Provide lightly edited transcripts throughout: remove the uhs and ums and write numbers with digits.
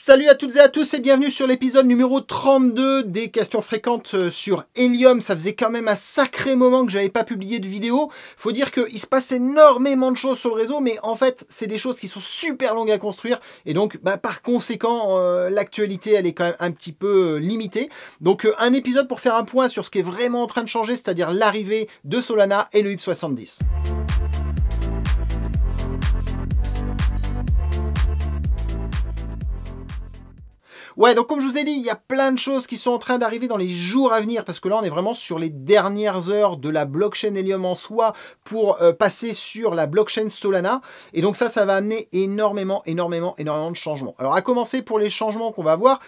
Salut à toutes et à tous et bienvenue sur l'épisode numéro 32 des questions fréquentes sur Helium. Ça faisait quand même un sacré moment que j'avais pas publié de vidéo. Faut dire qu'il se passe énormément de choses sur le réseau, mais en fait, c'est des choses qui sont super longues à construire. Et donc, par conséquent, l'actualité, elle est quand même un petit peu limitée. Donc, un épisode pour faire un point sur ce qui est vraiment en train de changer, c'est-à-dire l'arrivée de Solana et le HIP-70. Ouais, donc comme je vous ai dit, il y a plein de choses qui sont en train d'arriver dans les jours à venir, parce que là, on est vraiment sur les dernières heures de la blockchain Helium en soi pour passer sur la blockchain Solana. Et donc ça va amener énormément de changements. Alors à commencer pour les changements qu'on va avoir,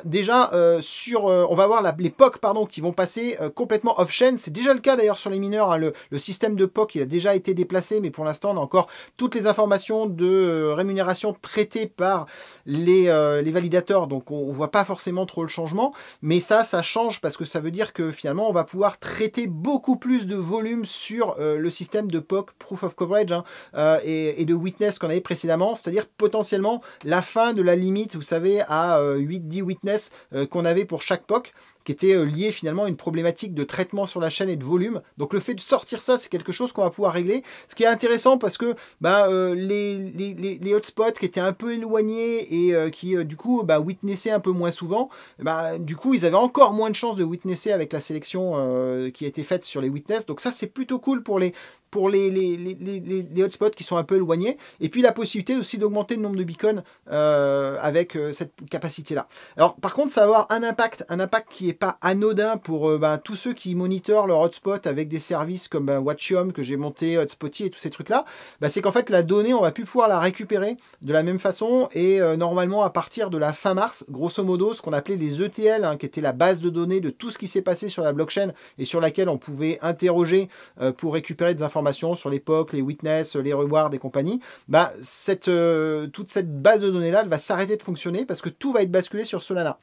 déjà, on va avoir les POC qui vont passer complètement off-chain. C'est déjà le cas d'ailleurs sur les mineurs, hein. Le système de POC, il a déjà été déplacé, mais pour l'instant, on a encore toutes les informations de rémunération traitées par les validateurs. Donc on voit pas forcément trop le changement, mais ça change parce que ça veut dire que finalement on va pouvoir traiter beaucoup plus de volume sur le système de POC, Proof of Coverage, hein, et de Witness qu'on avait précédemment, c'est-à-dire potentiellement la fin de la limite, vous savez, à 8-10 Witness qu'on avait pour chaque POC, qui était lié finalement à une problématique de traitement sur la chaîne et de volume. Donc le fait de sortir ça, c'est quelque chose qu'on va pouvoir régler. Ce qui est intéressant parce que les hotspots qui étaient un peu éloignés et qui du coup witnessaient un peu moins souvent, du coup ils avaient encore moins de chances de witnesser avec la sélection qui a été faite sur les witness. Donc ça c'est plutôt cool pour les hotspots qui sont un peu éloignés. Et puis la possibilité aussi d'augmenter le nombre de beacons avec cette capacité-là. Alors par contre, ça va avoir un impact qui n'est pas anodin pour tous ceux qui monitorent leur hotspot avec des services comme Watchium que j'ai monté, Hotspotty et tous ces trucs-là. C'est qu'en fait, la donnée, on va plus pouvoir la récupérer de la même façon. Et normalement, à partir de la fin mars, grosso modo, ce qu'on appelait les ETL, hein, qui était la base de données de tout ce qui s'est passé sur la blockchain et sur laquelle on pouvait interroger pour récupérer des informations sur les POC, les witness, les rewards et compagnie, toute cette base de données-là, elle va s'arrêter de fonctionner parce que tout va être basculé sur Solana.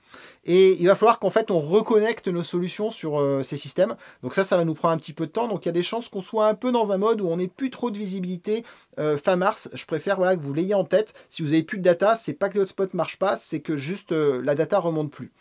Et il va falloir qu'en fait, on reconnecte nos solutions sur ces systèmes. Donc ça va nous prendre un petit peu de temps. Donc il y a des chances qu'on soit un peu dans un mode où on n'ait plus trop de visibilité fin mars. Je préfère que vous l'ayez en tête. Si vous n'avez plus de data, c'est pas que les hotspots ne marchent pas, c'est que juste la data remonte plus.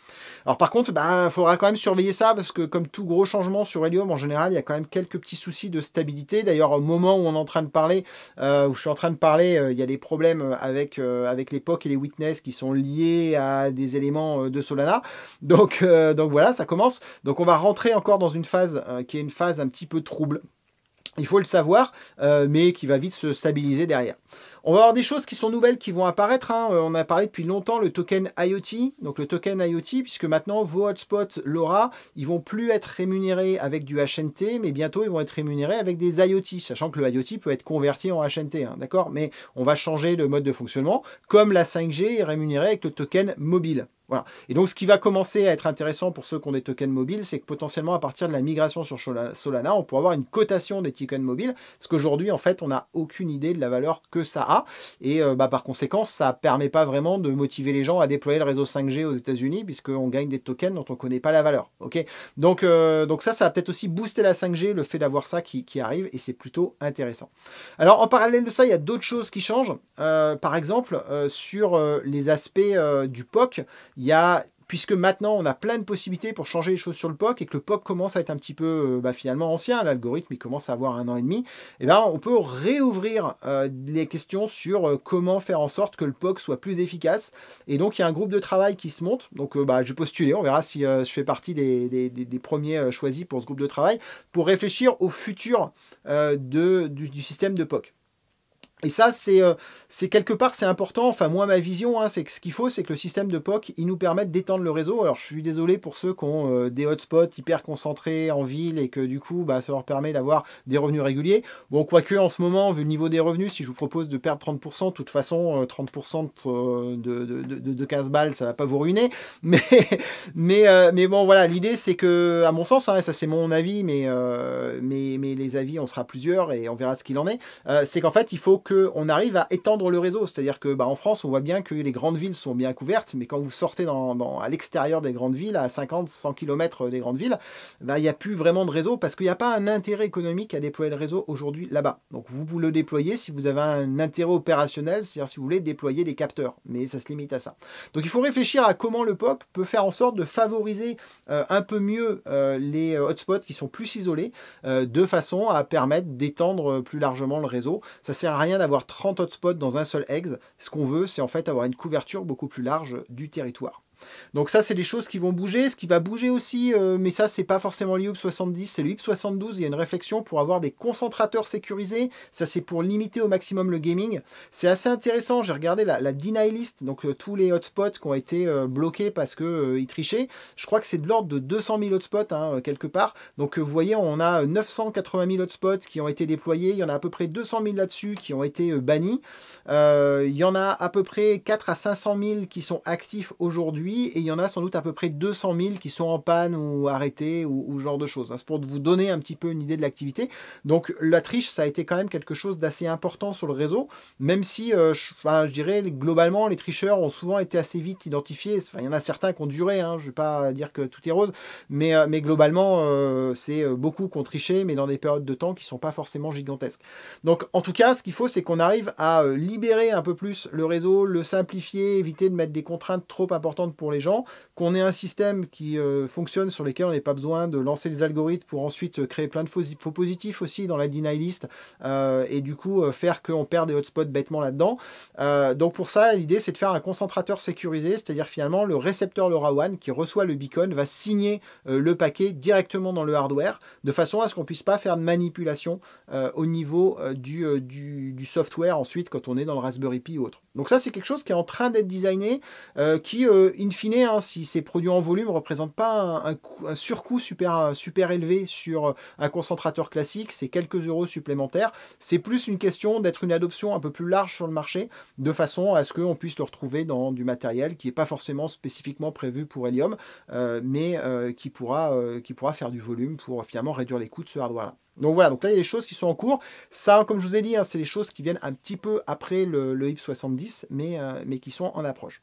Alors par contre, il faudra quand même surveiller ça parce que comme tout gros changement sur Helium, en général, il y a quand même quelques petits soucis de stabilité. D'ailleurs, au moment où on est en train de parler, où je suis en train de parler, il y a des problèmes avec les POC et les witness qui sont liés à des éléments de Solana. Donc voilà, ça commence. Donc on va rentrer encore dans une phase qui est une phase un petit peu trouble. Il faut le savoir, mais qui va vite se stabiliser derrière. On va avoir des choses qui sont nouvelles qui vont apparaître. Hein. On a parlé depuis longtemps le token IoT. Donc le token IoT, puisque maintenant vos hotspots LoRa, ils vont plus être rémunérés avec du HNT, mais bientôt ils vont être rémunérés avec des IoT, sachant que le IoT peut être converti en HNT, hein, d'accord? Mais on va changer le mode de fonctionnement, comme la 5G est rémunérée avec le token mobile. Voilà. Et donc, ce qui va commencer à être intéressant pour ceux qui ont des tokens mobiles, c'est que potentiellement, à partir de la migration sur Solana, on pourra avoir une cotation des tokens mobiles, parce qu'aujourd'hui, en fait, on n'a aucune idée de la valeur que ça a. Et par conséquent, ça ne permet pas vraiment de motiver les gens à déployer le réseau 5G aux États-Unis, puisqu'on gagne des tokens dont on ne connaît pas la valeur. Okay, donc ça va peut-être aussi booster la 5G, le fait d'avoir ça qui arrive, et c'est plutôt intéressant. Alors, en parallèle de ça, il y a d'autres choses qui changent. Par exemple, sur les aspects du POC, puisque maintenant on a plein de possibilités pour changer les choses sur le POC et que le POC commence à être un petit peu finalement ancien, l'algorithme il commence à avoir 1 an et demi, et on peut réouvrir les questions sur comment faire en sorte que le POC soit plus efficace. Et donc il y a un groupe de travail qui se monte, donc je vais postuler, on verra si je fais partie des premiers choisis pour ce groupe de travail, pour réfléchir au futur du système de POC. Et ça, c'est quelque part, c'est important. Enfin, moi, ma vision, hein, c'est que ce qu'il faut, c'est que le système de POC, il nous permette d'étendre le réseau. Alors, je suis désolé pour ceux qui ont des hotspots hyper concentrés en ville et que du coup, ça leur permet d'avoir des revenus réguliers. Bon, quoique, en ce moment, vu le niveau des revenus, si je vous propose de perdre 30%, de toute façon, 30% de 15 balles, ça va pas vous ruiner. Mais bon, voilà, l'idée, c'est que, à mon sens, hein, ça c'est mon avis, mais les avis, on sera plusieurs et on verra ce qu'il en est. C'est qu'en fait, il faut qu'on arrive à étendre le réseau. C'est-à-dire que en France, on voit bien que les grandes villes sont bien couvertes, mais quand vous sortez à l'extérieur des grandes villes, à 50-100 km des grandes villes, il n'y a plus vraiment de réseau parce qu'il n'y a pas un intérêt économique à déployer le réseau aujourd'hui là-bas. Donc vous le déployez si vous avez un intérêt opérationnel, c'est-à-dire si vous voulez déployer des capteurs, mais ça se limite à ça. Donc il faut réfléchir à comment le POC peut faire en sorte de favoriser un peu mieux les hotspots qui sont plus isolés, de façon à permettre d'étendre plus largement le réseau. Ça sert à rien d'avoir 30 hotspots dans un seul ex. Ce qu'on veut, c'est en fait avoir une couverture beaucoup plus large du territoire. Donc ça, c'est des choses qui vont bouger. Ce qui va bouger aussi, mais ça, c'est pas forcément l'IUP 70, c'est l'IUP 72. Il y a une réflexion pour avoir des concentrateurs sécurisés. Ça, c'est pour limiter au maximum le gaming. C'est assez intéressant. J'ai regardé la deny list, donc tous les hotspots qui ont été bloqués parce qu'ils trichaient. Je crois que c'est de l'ordre de 200 000 hotspots, quelque part. Donc vous voyez, on a 980 000 hotspots qui ont été déployés. Il y en a à peu près 200 000 là-dessus qui ont été bannis. Il y en a à peu près 4 à 500 000 qui sont actifs aujourd'hui. Et il y en a sans doute à peu près 200 000 qui sont en panne ou arrêtés ou ce genre de choses. C'est pour vous donner un petit peu une idée de l'activité. Donc la triche, ça a été quand même quelque chose d'assez important sur le réseau, même si je dirais globalement les tricheurs ont souvent été assez vite identifiés. Il y en a certains qui ont duré, je ne vais pas dire que tout est rose, mais globalement c'est beaucoup qui ont triché, mais dans des périodes de temps qui ne sont pas forcément gigantesques. Donc en tout cas, ce qu'il faut, c'est qu'on arrive à libérer un peu plus le réseau, le simplifier, éviter de mettre des contraintes trop importantes pour les gens, qu'on ait un système qui fonctionne sur lequel on n'ait pas besoin de lancer les algorithmes pour ensuite créer plein de faux positifs aussi dans la deny list et du coup faire qu'on perd des hotspots bêtement là-dedans. Donc pour ça, l'idée c'est de faire un concentrateur sécurisé, c'est-à-dire finalement le récepteur LoRaWAN qui reçoit le beacon va signer le paquet directement dans le hardware de façon à ce qu'on ne puisse pas faire de manipulation au niveau du software ensuite quand on est dans le Raspberry Pi ou autre. Donc ça c'est quelque chose qui est en train d'être designé, qui in fine, si c'est produit en volume, ne représente pas un surcoût super élevé sur un concentrateur classique, c'est quelques euros supplémentaires. C'est plus une question d'être une adoption un peu plus large sur le marché, de façon à ce qu'on puisse le retrouver dans du matériel qui n'est pas forcément spécifiquement prévu pour Helium, mais qui pourra faire du volume pour finalement réduire les coûts de ce hardware-là. Donc voilà, donc là il y a des choses qui sont en cours. Ça, comme je vous ai dit, c'est des choses qui viennent un petit peu après le HIP 70, mais qui sont en approche.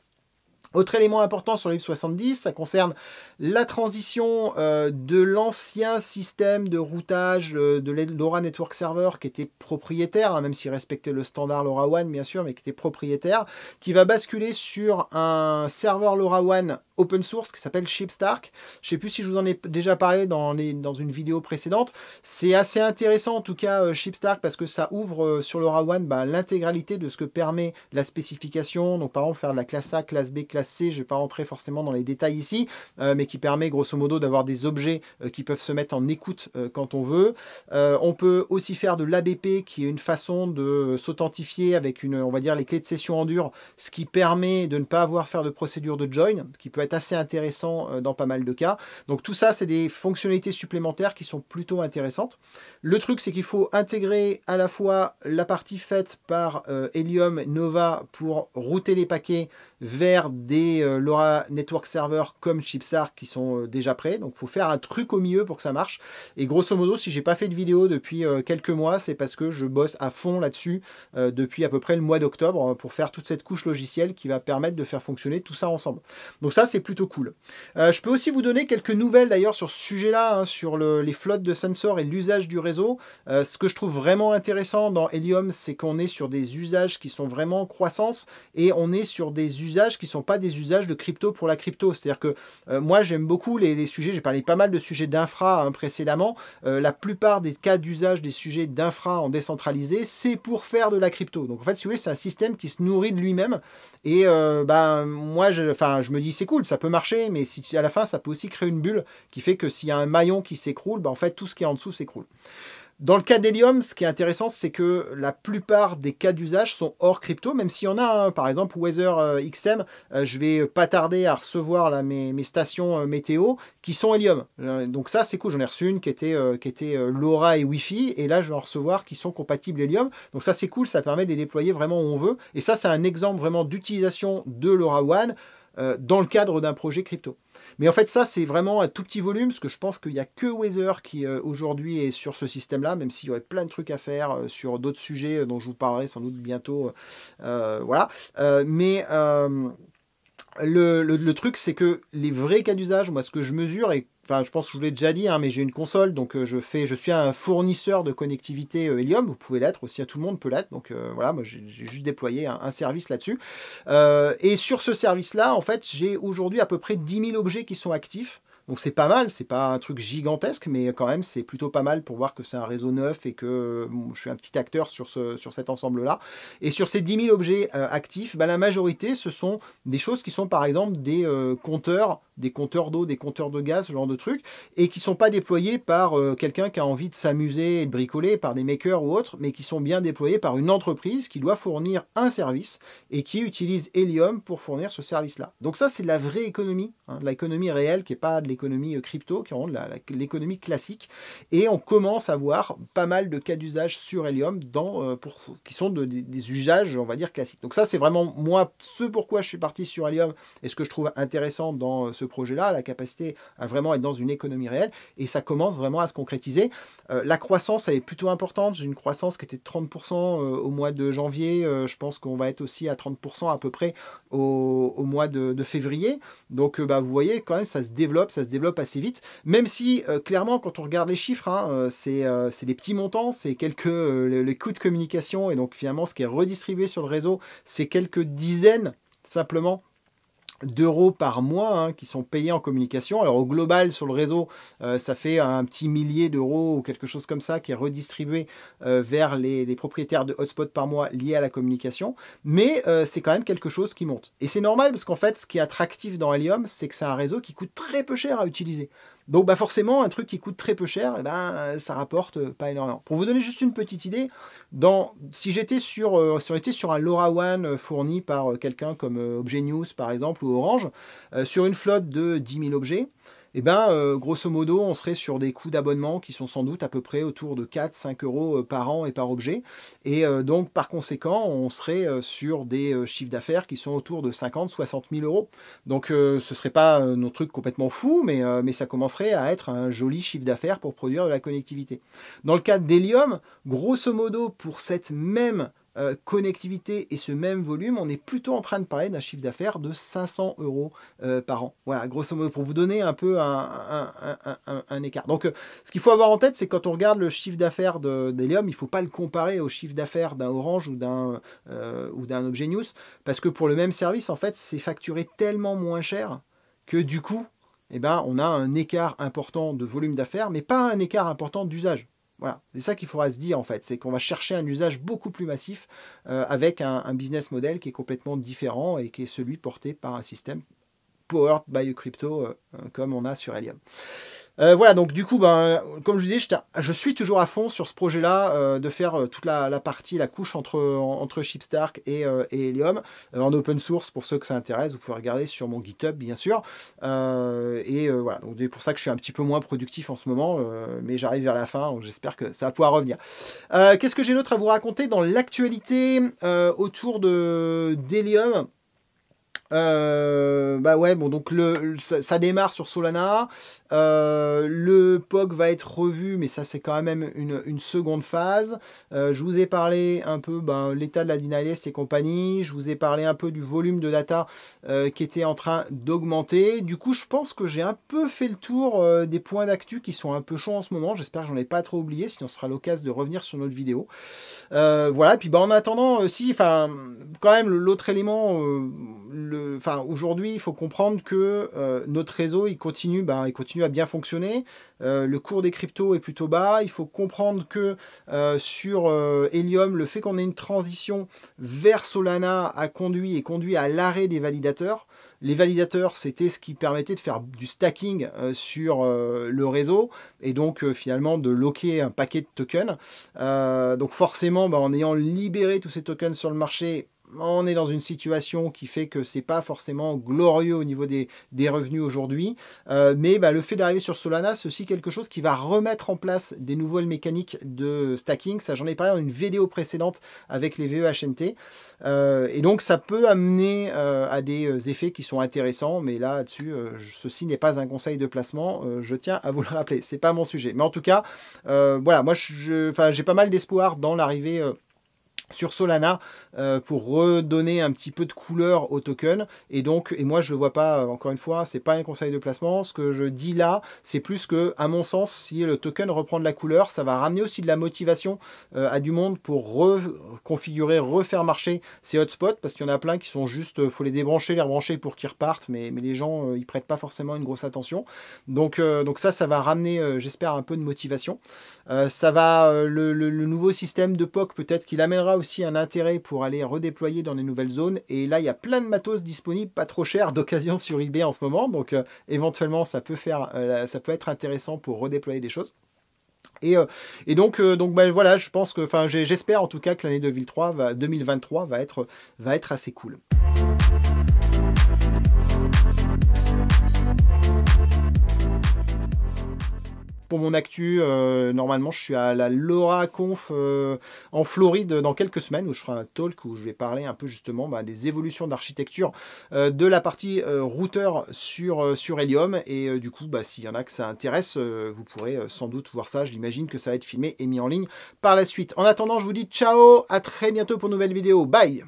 Autre élément important sur le HIP 70, ça concerne la transition de l'ancien système de routage de LoRa Network Server qui était propriétaire, même s'il respectait le standard LoRaWAN bien sûr, mais qui était propriétaire, qui va basculer sur un serveur LoRaWAN open source qui s'appelle ShipStark. Je ne sais plus si je vous en ai déjà parlé dans une vidéo précédente. C'est assez intéressant en tout cas ShipStark parce que ça ouvre sur LoRaWAN l'intégralité de ce que permet la spécification. Donc par exemple faire de la classe A, classe B, classe C, je ne vais pas rentrer forcément dans les détails ici, mais qui permet grosso modo d'avoir des objets qui peuvent se mettre en écoute quand on veut. On peut aussi faire de l'ABP qui est une façon de s'authentifier avec on va dire les clés de session Endure, ce qui permet de ne pas avoir à faire de procédure de join, qui peut être assez intéressant dans pas mal de cas. Donc tout ça, c'est des fonctionnalités supplémentaires qui sont plutôt intéressantes. Le truc, c'est qu'il faut intégrer à la fois la partie faite par Helium Nova pour router les paquets vers des LoRa Network Server comme ShipStark qui sont déjà prêts. Donc il faut faire un truc au milieu pour que ça marche. Et grosso modo, si j'ai pas fait de vidéo depuis quelques mois, c'est parce que je bosse à fond là-dessus depuis à peu près le mois d'octobre pour faire toute cette couche logicielle qui va permettre de faire fonctionner tout ça ensemble. Donc ça, c'est plutôt cool. Je peux aussi vous donner quelques nouvelles d'ailleurs sur ce sujet-là, sur les flottes de sensors et l'usage du réseau. Ce que je trouve vraiment intéressant dans Helium, c'est qu'on est sur des usages qui sont vraiment en croissance et on est sur des usages qui ne sont pas des usages de crypto pour la crypto. C'est-à-dire que moi, j'aime beaucoup les sujets, j'ai parlé pas mal de sujets d'infra précédemment. La plupart des cas d'usage des sujets d'infra en décentralisé, c'est pour faire de la crypto. Donc en fait, si vous voulez, c'est un système qui se nourrit de lui-même. Et moi, je me dis, c'est cool, ça peut marcher, mais si à la fin, ça peut aussi créer une bulle qui fait que s'il y a un maillon qui s'écroule, en fait, tout ce qui est en dessous s'écroule. Dans le cas d'Helium, ce qui est intéressant, c'est que la plupart des cas d'usage sont hors crypto, même s'il y en a, par exemple Weather XM, je vais pas tarder à recevoir là, mes stations météo qui sont Helium. Donc ça, c'est cool, j'en ai reçu une qui était LoRa et Wi-Fi, et là, je vais en recevoir qui sont compatibles Helium. Donc ça, c'est cool, ça permet de les déployer vraiment où on veut. Et ça, c'est un exemple vraiment d'utilisation de LoRaWAN dans le cadre d'un projet crypto. Mais en fait, ça, c'est vraiment un tout petit volume, parce que je pense qu'il n'y a que Weather qui aujourd'hui est sur ce système-là, même s'il y aurait plein de trucs à faire sur d'autres sujets dont je vous parlerai sans doute bientôt. Voilà. Le truc, c'est que les vrais cas d'usage, moi, ce que je mesure, et enfin, je pense que je vous l'ai déjà dit, hein, mais j'ai une console, donc je suis un fournisseur de connectivité Helium. Vous pouvez l'être aussi, à tout le monde peut l'être. Donc voilà, moi j'ai juste déployé un service là-dessus. Et sur ce service-là, en fait, j'ai aujourd'hui à peu près 10 000 objets qui sont actifs. Donc c'est pas mal, c'est pas un truc gigantesque, mais quand même c'est plutôt pas mal pour voir que c'est un réseau neuf et que bon, je suis un petit acteur sur cet ensemble-là. Et sur ces 10 000 objets actifs, bah, la majorité ce sont des choses qui sont par exemple des compteurs d'eau, des compteurs de gaz, ce genre de trucs, et qui ne sont pas déployés par quelqu'un qui a envie de s'amuser et de bricoler, par des makers ou autres, mais qui sont bien déployés par une entreprise qui doit fournir un service et qui utilise Helium pour fournir ce service-là. Donc ça, c'est de la vraie économie, hein, de l'économie réelle, qui n'est pas de l'économie crypto, qui est vraiment de l'économie classique. Et on commence à voir pas mal de cas d'usage sur Helium qui sont des usages, on va dire, classiques. Donc ça, c'est vraiment moi, ce pourquoi je suis parti sur Helium et ce que je trouve intéressant dans ce projet-là, la capacité à vraiment être dans une économie réelle, et ça commence vraiment à se concrétiser. La croissance, elle est plutôt importante. J'ai une croissance qui était de 30% au mois de janvier. Je pense qu'on va être aussi à 30% à peu près au mois de février. Donc, bah, vous voyez, quand même, ça se développe assez vite. Même si, clairement, quand on regarde les chiffres, hein, c'est des petits montants, c'est les coûts de communication, et donc finalement, ce qui est redistribué sur le réseau, c'est quelques dizaines, simplement, d'euros par mois hein, qui sont payés en communication. Alors au global sur le réseau, ça fait un petit millier d'euros ou quelque chose comme ça qui est redistribué vers les propriétaires de hotspots par mois liés à la communication. Mais c'est quand même quelque chose qui monte. Et c'est normal parce qu'en fait, ce qui est attractif dans Helium, c'est que c'est un réseau qui coûte très peu cher à utiliser. Donc bah forcément, un truc qui coûte très peu cher, eh ben, ça rapporte pas énormément. Pour vous donner juste une petite idée, si on était sur un LoRaWAN fourni par quelqu'un comme Objet News par exemple ou Orange, sur une flotte de 10 000 objets, eh ben, grosso modo, on serait sur des coûts d'abonnement qui sont sans doute à peu près autour de 4-5 euros par an et par objet. Et donc, par conséquent, on serait sur des chiffres d'affaires qui sont autour de 50-60 000 euros. Donc, ce ne serait pas nos trucs complètement fous, mais ça commencerait à être un joli chiffre d'affaires pour produire de la connectivité. Dans le cas d'Helium, grosso modo, pour cette même connectivité et ce même volume, on est plutôt en train de parler d'un chiffre d'affaires de 500 euros par an. Voilà, grosso modo, pour vous donner un peu un écart. Donc, ce qu'il faut avoir en tête, c'est quand on regarde le chiffre d'affaires d'Helium, il ne faut pas le comparer au chiffre d'affaires d'un Orange ou d'un Objet News, parce que pour le même service, en fait, c'est facturé tellement moins cher que du coup, eh ben, on a un écart important de volume d'affaires, mais pas un écart important d'usage. Voilà, c'est ça qu'il faudra se dire en fait, c'est qu'on va chercher un usage beaucoup plus massif avec un business model qui est complètement différent et qui est celui porté par un système powered by a crypto comme on a sur Helium. Voilà, donc du coup, ben, comme je vous disais, je suis toujours à fond sur ce projet-là, de faire toute la partie, la couche entre Chipstark et Helium, en open source pour ceux que ça intéresse. Vous pouvez regarder sur mon GitHub, bien sûr. Voilà, donc c'est pour ça que je suis un petit peu moins productif en ce moment, mais j'arrive vers la fin, donc j'espère que ça va pouvoir revenir. Qu'est-ce que j'ai d'autre à vous raconter dans l'actualité autour d'Helium? Bah ouais, bon, donc ça démarre sur Solana. Le POC va être revu, mais ça c'est quand même une seconde phase. Je vous ai parlé un peu l'état de la denialist et compagnie. Je vous ai parlé un peu du volume de data qui était en train d'augmenter. Du coup, je pense que j'ai un peu fait le tour des points d'actu qui sont un peu chauds en ce moment. J'espère que j'en ai pas trop oublié, sinon ce sera l'occasion de revenir sur notre vidéo. Voilà, et puis en attendant aussi, quand même l'autre élément, aujourd'hui, il faut comprendre que notre réseau, il continue à bien fonctionner. Le cours des cryptos est plutôt bas. Il faut comprendre que sur Helium, le fait qu'on ait une transition vers Solana a conduit à l'arrêt des validateurs. Les validateurs, c'était ce qui permettait de faire du stacking sur le réseau et donc finalement de locker un paquet de tokens. Donc forcément, en ayant libéré tous ces tokens sur le marché, on est dans une situation qui fait que c'est pas forcément glorieux au niveau des revenus aujourd'hui. Mais le fait d'arriver sur Solana, c'est aussi quelque chose qui va remettre en place des nouvelles mécaniques de stacking. Ça, j'en ai parlé dans une vidéo précédente avec les VEHNT. Et donc, ça peut amener à des effets qui sont intéressants. Mais là-dessus, ceci n'est pas un conseil de placement. Je tiens à vous le rappeler. C'est pas mon sujet. Mais en tout cas, voilà, moi, j'ai pas mal d'espoir dans l'arrivée sur Solana pour redonner un petit peu de couleur au token, et moi je le vois pas, encore une fois, c'est pas un conseil de placement. Ce que je dis là, c'est plus que, à mon sens, si le token reprend de la couleur, ça va ramener aussi de la motivation à du monde pour reconfigurer, refaire marcher ces hotspots, parce qu'il y en a plein qui sont juste, faut les débrancher, les rebrancher pour qu'ils repartent, mais les gens ils prêtent pas forcément une grosse attention. Donc ça va ramener, j'espère, un peu de motivation. Ça va, le nouveau système de POC, peut-être qu'il amènera aussi un intérêt pour aller redéployer dans les nouvelles zones. Et là, il y a plein de matos disponibles, pas trop cher, d'occasion sur eBay en ce moment. Donc, éventuellement, ça peut être intéressant pour redéployer des choses. Et donc voilà, je pense que, j'espère en tout cas que l'année 2023 va être assez cool. Pour mon actu, normalement, je suis à la LoRaConf en Floride dans quelques semaines, où je ferai un talk où je vais parler un peu justement des évolutions d'architecture de la partie routeur sur Helium. Et du coup, s'il y en a que ça intéresse, vous pourrez sans doute voir ça. J'imagine que ça va être filmé et mis en ligne par la suite. En attendant, je vous dis ciao, à très bientôt pour une nouvelle vidéo. Bye!